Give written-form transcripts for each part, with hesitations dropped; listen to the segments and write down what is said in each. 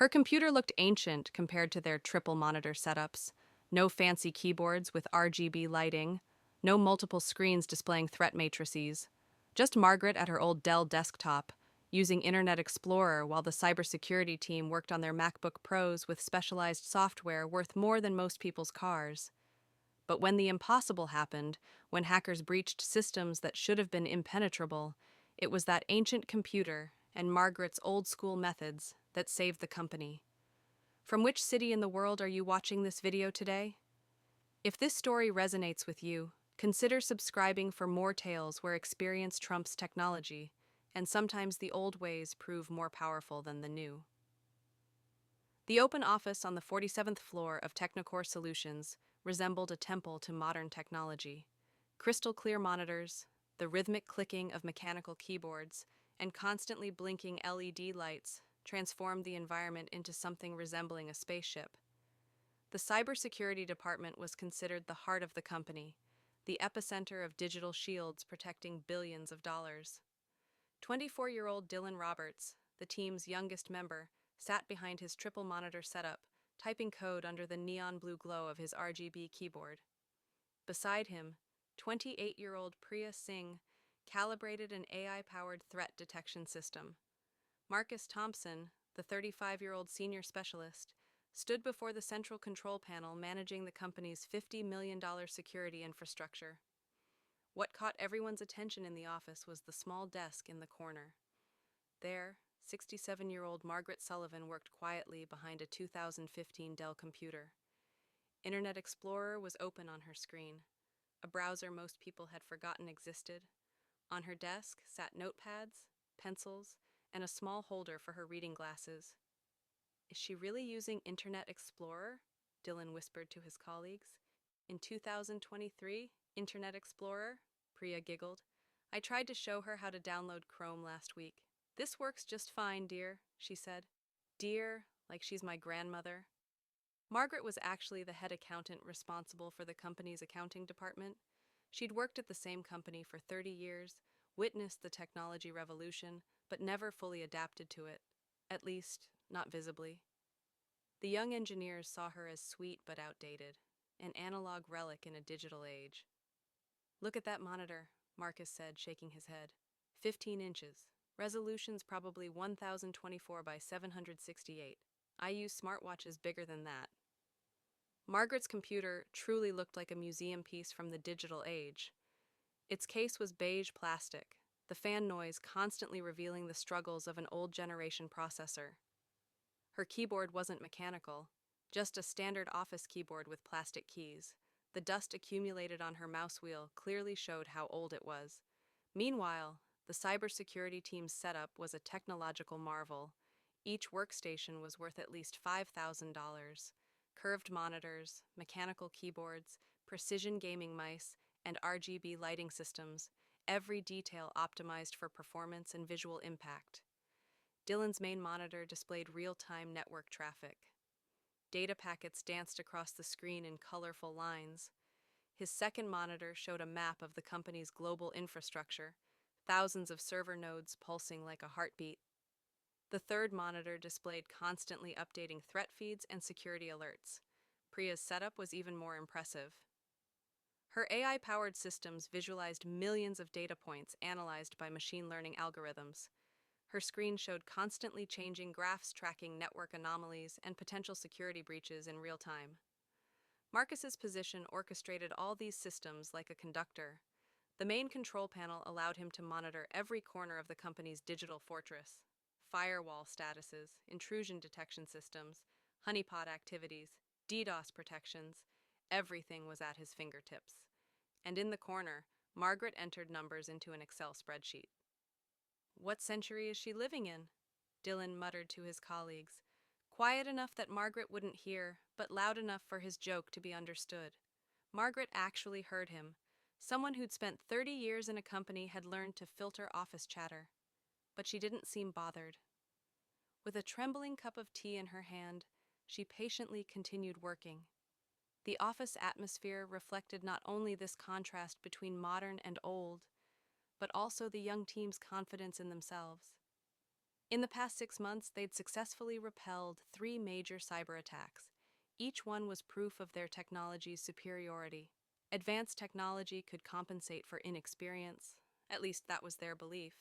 Her computer looked ancient compared to their triple monitor setups. No fancy keyboards with RGB lighting, no multiple screens displaying threat matrices. Just Margaret at her old Dell desktop, using Internet Explorer while the cybersecurity team worked on their MacBook Pros with specialized software worth more than most people's cars. But when the impossible happened, when hackers breached systems that should have been impenetrable, it was that ancient computer and Margaret's old-school methods that saved the company. From which city in the world are you watching this video today? If this story resonates with you, consider subscribing for more tales where experience trumps technology, and sometimes the old ways prove more powerful than the new. The open office on the 47th floor of Technicore Solutions resembled a temple to modern technology. Crystal clear monitors, the rhythmic clicking of mechanical keyboards, and constantly blinking LED lights transformed the environment into something resembling a spaceship. The cybersecurity department was considered the heart of the company, the epicenter of digital shields protecting billions of dollars. 24-year-old Dylan Roberts, the team's youngest member, sat behind his triple monitor setup, typing code under the neon blue glow of his RGB keyboard. Beside him, 28-year-old Priya Singh calibrated an AI-powered threat detection system. Marcus Thompson, the 35-year-old senior specialist, stood before the central control panel managing the company's $50 million security infrastructure. What caught everyone's attention in the office was the small desk in the corner. There, 67-year-old Margaret Sullivan worked quietly behind a 2015 Dell computer. Internet Explorer was open on her screen, a browser most people had forgotten existed. On her desk sat notepads, pencils, and a small holder for her reading glasses. "Is she really using Internet Explorer?" Dylan whispered to his colleagues. "In 2023, Internet Explorer?" Priya giggled. "I tried to show her how to download Chrome last week." "This works just fine, dear," she said. Dear, like she's my grandmother. Margaret was actually the head accountant responsible for the company's accounting department. She'd worked at the same company for 30 years, witnessed the technology revolution, but never fully adapted to it. At least, not visibly. The young engineers saw her as sweet but outdated, an analog relic in a digital age. "Look at that monitor," Marcus said, shaking his head. 15 inches. Resolution's probably 1024 by 768. I use smartwatches bigger than that. Margaret's computer truly looked like a museum piece from the digital age. Its case was beige plastic, the fan noise constantly revealing the struggles of an old generation processor. Her keyboard wasn't mechanical, just a standard office keyboard with plastic keys. The dust accumulated on her mouse wheel clearly showed how old it was. Meanwhile, the cybersecurity team's setup was a technological marvel. Each workstation was worth at least $5,000. Curved monitors, mechanical keyboards, precision gaming mice, and RGB lighting systems, every detail optimized for performance and visual impact. Dylan's main monitor displayed real-time network traffic. Data packets danced across the screen in colorful lines. His second monitor showed a map of the company's global infrastructure, thousands of server nodes pulsing like a heartbeat. The third monitor displayed constantly updating threat feeds and security alerts. Priya's setup was even more impressive. Her AI-powered systems visualized millions of data points analyzed by machine learning algorithms. Her screen showed constantly changing graphs tracking network anomalies and potential security breaches in real time. Marcus's position orchestrated all these systems like a conductor. The main control panel allowed him to monitor every corner of the company's digital fortress. Firewall statuses, intrusion detection systems, honeypot activities, DDoS protections, everything was at his fingertips. And in the corner, Margaret entered numbers into an Excel spreadsheet. "What century is she living in?" Dylan muttered to his colleagues, quiet enough that Margaret wouldn't hear, but loud enough for his joke to be understood. Margaret actually heard him. Someone who'd spent 30 years in a company had learned to filter office chatter. But she didn't seem bothered. With a trembling cup of tea in her hand, she patiently continued working. The office atmosphere reflected not only this contrast between modern and old, but also the young team's confidence in themselves. In the past 6 months, they'd successfully repelled 3 major cyber attacks. Each one was proof of their technology's superiority. Advanced technology could compensate for inexperience. At least that was their belief.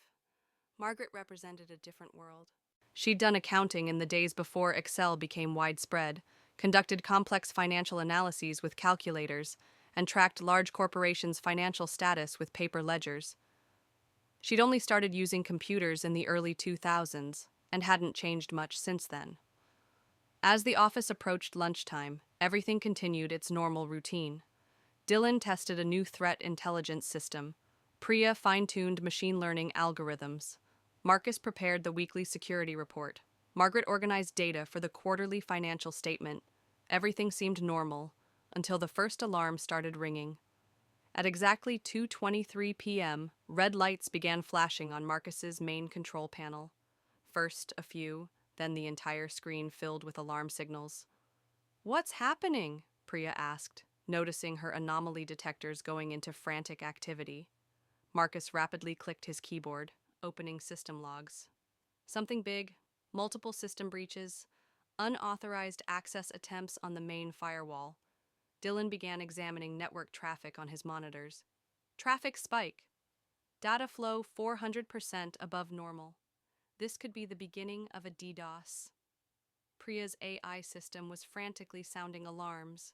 Margaret represented a different world. She'd done accounting in the days before Excel became widespread, conducted complex financial analyses with calculators, and tracked large corporations' financial status with paper ledgers. She'd only started using computers in the early 2000s and hadn't changed much since then. As the office approached lunchtime, everything continued its normal routine. Dylan tested a new threat intelligence system. Priya fine-tuned machine learning algorithms. Marcus prepared the weekly security report. Margaret organized data for the quarterly financial statement. Everything seemed normal until the first alarm started ringing. At exactly 2:23 p.m., red lights began flashing on Marcus's main control panel. First a few, then the entire screen filled with alarm signals. "What's happening?" Priya asked, noticing her anomaly detectors going into frantic activity. Marcus rapidly clicked his keyboard, opening system logs. Something big, multiple system breaches, unauthorized access attempts on the main firewall. Dylan began examining network traffic on his monitors. Traffic spike. Data flow 400% above normal. This could be the beginning of a DDoS. Priya's AI system was frantically sounding alarms.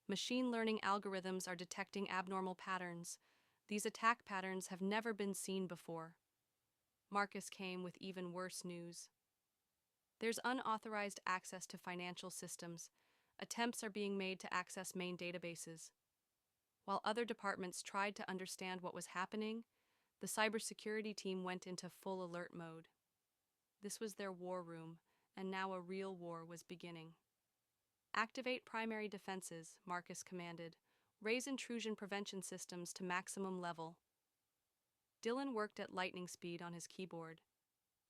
Machine learning algorithms are detecting abnormal patterns. These attack patterns have never been seen before. Marcus came with even worse news. There's unauthorized access to financial systems. Attempts are being made to access main databases. While other departments tried to understand what was happening, the cybersecurity team went into full alert mode. This was their war room, and now a real war was beginning. Activate primary defenses, Marcus commanded. Raise intrusion prevention systems to maximum level. Dylan worked at lightning speed on his keyboard,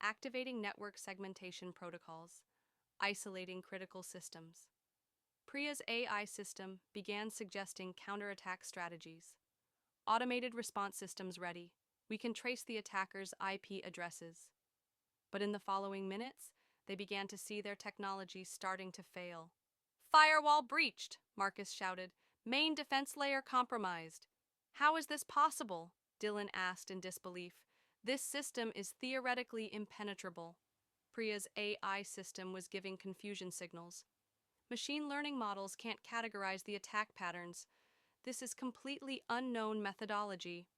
activating network segmentation protocols, isolating critical systems. Priya's AI system began suggesting counterattack strategies. Automated response systems ready. We can trace the attacker's IP addresses. But in the following minutes, they began to see their technology starting to fail. "Firewall breached," Marcus shouted. "Main defense layer compromised." "How is this possible?" Dylan asked in disbelief. "This system is theoretically impenetrable." Priya's AI system was giving confusion signals. "Machine learning models can't categorize the attack patterns. This is completely unknown methodology."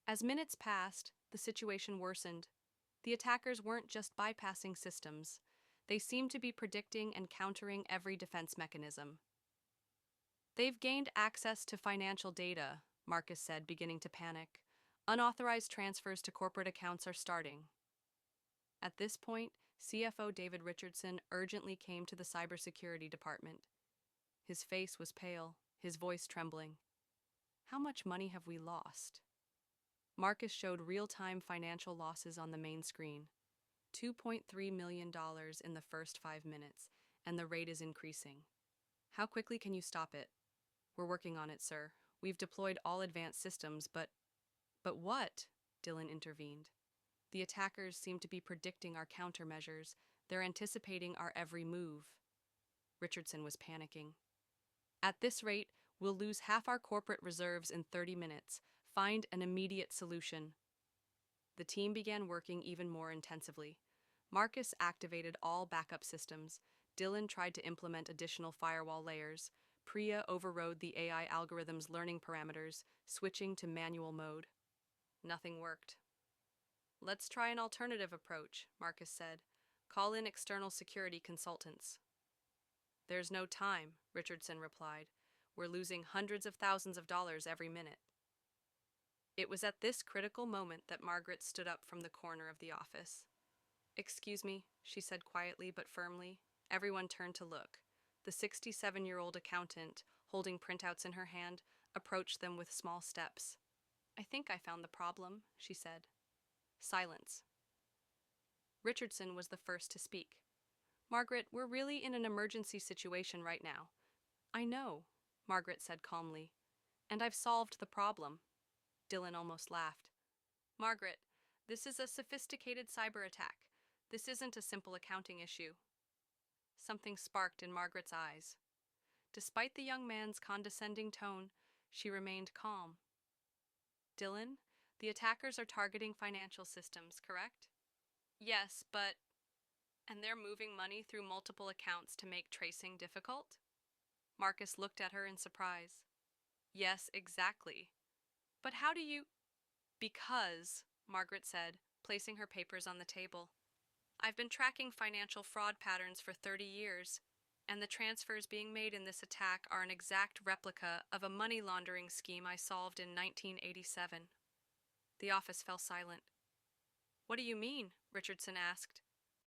As minutes passed, the situation worsened. The attackers weren't just bypassing systems. They seemed to be predicting and countering every defense mechanism. "They've gained access to financial data," Marcus said, beginning to panic. "Unauthorized transfers to corporate accounts are starting." At this point, CFO David Richardson urgently came to the cybersecurity department. His face was pale, his voice trembling. "How much money have we lost?" Marcus showed real-time financial losses on the main screen. $2.3 million in the first 5 minutes, and the rate is increasing. "How quickly can you stop it?" "We're working on it, sir. We've deployed all advanced systems, but..." "But what?" Dylan intervened. "The attackers seem to be predicting our countermeasures. They're anticipating our every move." Richardson was panicking. "At this rate, we'll lose half our corporate reserves in 30 minutes. Find an immediate solution." The team began working even more intensively. Marcus activated all backup systems. Dylan tried to implement additional firewall layers. Priya overrode the AI algorithm's learning parameters, switching to manual mode. Nothing worked. "Let's try an alternative approach," Marcus said. "Call in external security consultants." "There's no time," Richardson replied. "We're losing hundreds of thousands of dollars every minute." It was at this critical moment that Margaret stood up from the corner of the office. "Excuse me," she said quietly but firmly. Everyone turned to look. The 67-year-old accountant, holding printouts in her hand, approached them with small steps. "I think I found the problem," she said. Silence. Richardson was the first to speak. "Margaret, we're really in an emergency situation right now." "I know," Margaret said calmly. "And I've solved the problem." Dylan almost laughed. "Margaret, this is a sophisticated cyber attack. This isn't a simple accounting issue. Something sparked in Margaret's eyes. Despite the young man's condescending tone, she remained calm. Dylan, the attackers are targeting financial systems, correct? Yes, but... And they're moving money through multiple accounts to make tracing difficult? Marcus looked at her in surprise. Yes, exactly. But how do you... Because, Margaret said, placing her papers on the table. I've been tracking financial fraud patterns for 30 years, and the transfers being made in this attack are an exact replica of a money laundering scheme I solved in 1987. The office fell silent. What do you mean? Richardson asked.